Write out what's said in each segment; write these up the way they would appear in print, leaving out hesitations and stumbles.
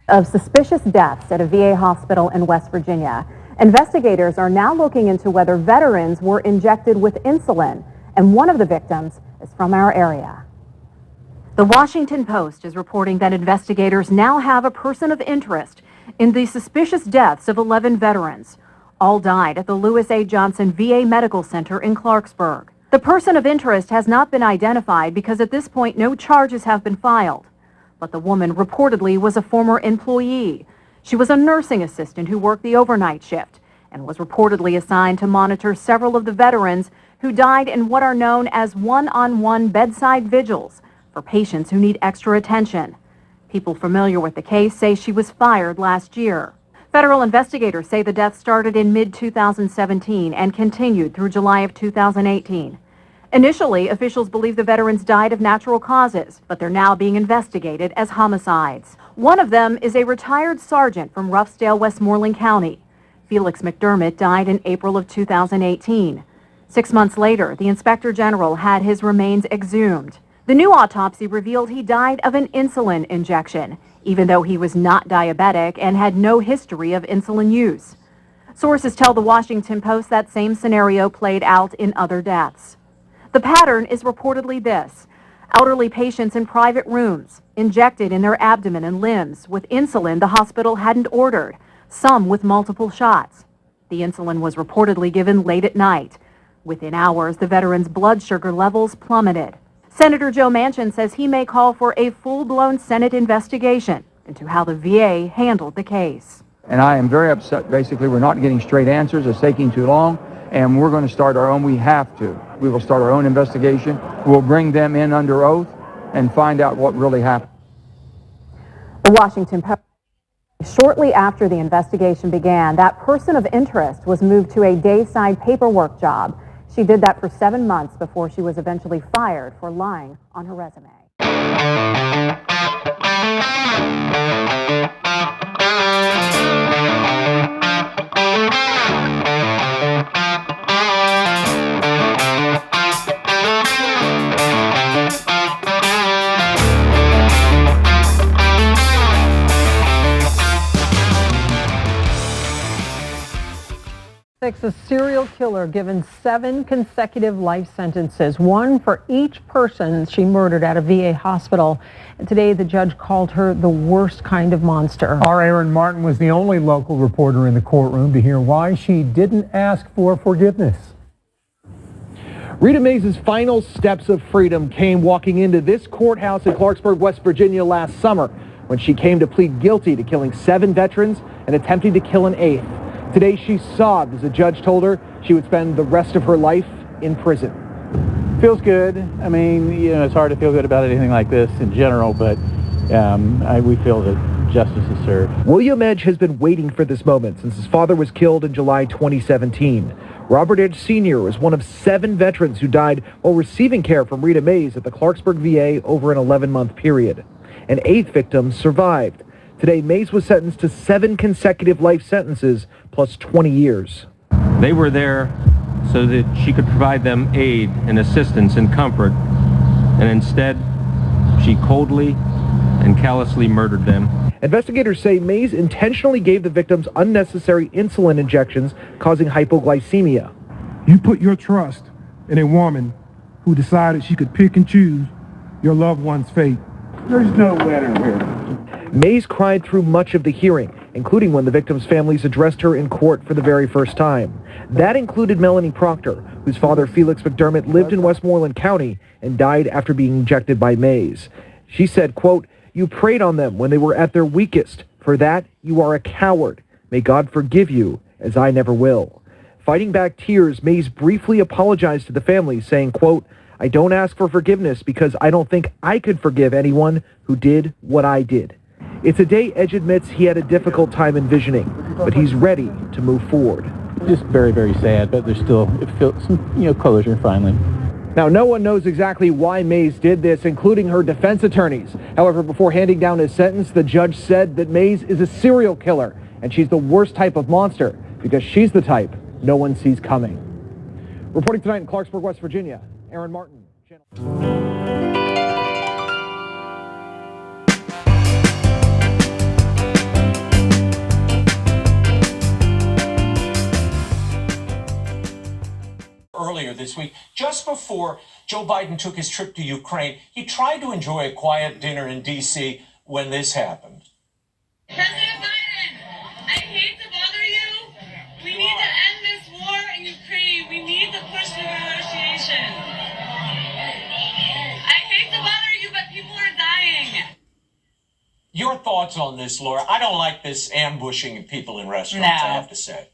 Of suspicious deaths at a VA hospital in West Virginia. Investigators are now looking into whether veterans were injected with insulin, and one of the victims is from our area. The Washington Post is reporting that investigators now have a person of interest in the suspicious deaths of 11 veterans. All died at the Lewis A. Johnson VA Medical Center in Clarksburg. The person of interest has not been identified because at this point no charges have been filed. But the woman reportedly was a former employee. She was a nursing assistant who worked the overnight shift and was reportedly assigned to monitor several of the veterans who died in what are known as one-on-one bedside vigils for patients who need extra attention. People familiar with the case say she was fired last year. Federal investigators say the death started in mid-2017 and continued through July of 2018. Initially, officials believe the veterans died of natural causes, but they're now being investigated as homicides. One of them is a retired sergeant from Ruffsdale, Westmoreland County. Felix McDermott died in April of 2018. 6 months later, the Inspector General had his remains exhumed. The new autopsy revealed he died of an insulin injection, even though he was not diabetic and had no history of insulin use. Sources tell the Washington Post that same scenario played out in other deaths. The pattern is reportedly this: elderly patients in private rooms, injected in their abdomen and limbs with insulin the hospital hadn't ordered, some with multiple shots. The insulin was reportedly given late at night. Within hours, the veteran's blood sugar levels plummeted. Senator Joe Manchin says he may call for a full-blown Senate investigation into how the VA handled the case. And I am very upset. Basically, we're not getting straight answers. It's taking too long. And we're going to start our own. We have to. We will start our own investigation. We'll bring them in under oath and find out what really happened. The Washington Post. Shortly after the investigation began, that person of interest was moved to a dayside paperwork job. She did that for 7 months before she was eventually fired for lying on her resume. A serial killer given 7 consecutive life sentences, one for each person she murdered at a VA hospital. And today the judge called her the worst kind of monster. Our Aaron Martin was the only local reporter in the courtroom to hear why she didn't ask for forgiveness. Rita Mays' final steps of freedom came walking into this courthouse in Clarksburg, West Virginia last summer when she came to plead guilty to killing 7 veterans and attempting to kill an 8th. Today she sobbed as a judge told her she would spend the rest of her life in prison. Feels good. I mean, it's hard to feel good about anything like this in general, but we feel that justice is served. William Edge has been waiting for this moment since his father was killed in July 2017. Robert Edge Sr. was one of 7 veterans who died while receiving care from Rita Mays at the Clarksburg VA over an 11-month period. An 8th victim survived. Today, Mays was sentenced to 7 consecutive life sentences plus 20 years. They were there so that she could provide them aid and assistance and comfort and instead, she coldly and callously murdered them. Investigators say Mays intentionally gave the victims unnecessary insulin injections, causing hypoglycemia. You put your trust in a woman who decided she could pick and choose your loved one's fate. There's no winner here. Mays cried through much of the hearing, including when the victims' families addressed her in court for the very first time. That included Melanie Proctor, whose father, Felix McDermott, lived in Westmoreland County and died after being injected by Mays. She said, quote, "You preyed on them when they were at their weakest. For that, you are a coward. May God forgive you, as I never will." Fighting back tears, Mays briefly apologized to the family, saying, quote, "I don't ask for forgiveness because I don't think I could forgive anyone who did what I did." It's a day Edge admits he had a difficult time envisioning, but he's ready to move forward. Just very, very sad, but there's still some, closure finally. Now, no one knows exactly why Mays did this, including her defense attorneys. However, before handing down his sentence, the judge said that Mays is a serial killer, and she's the worst type of monster because she's the type no one sees coming. Reporting tonight in Clarksburg, West Virginia, Aaron Martin. Earlier this week, just before Joe Biden took his trip to Ukraine, he tried to enjoy a quiet dinner in D.C. when this happened. President Biden, I hate to bother you. We need to end this war in Ukraine. We need to push for negotiation. I hate to bother you, but people are dying. Your thoughts on this, Laura? I don't like this ambushing of people in restaurants, I have to say.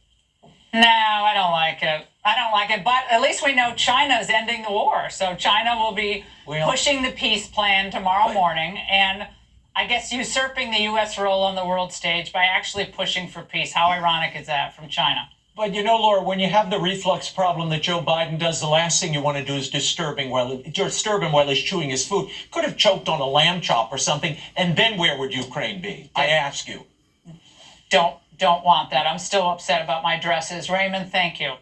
No, I don't like it. I don't like it, but at least we know China is ending the war. So China will be pushing the peace plan tomorrow morning and I guess usurping the U.S. role on the world stage by actually pushing for peace. How ironic is that from China? But Laura, when you have the reflux problem that Joe Biden does, the last thing you want to do is disturb him while he's chewing his food. Could have choked on a lamb chop or something, and then where would Ukraine be? I ask you. Don't want that. I'm still upset about my dresses. Raymond, thank you.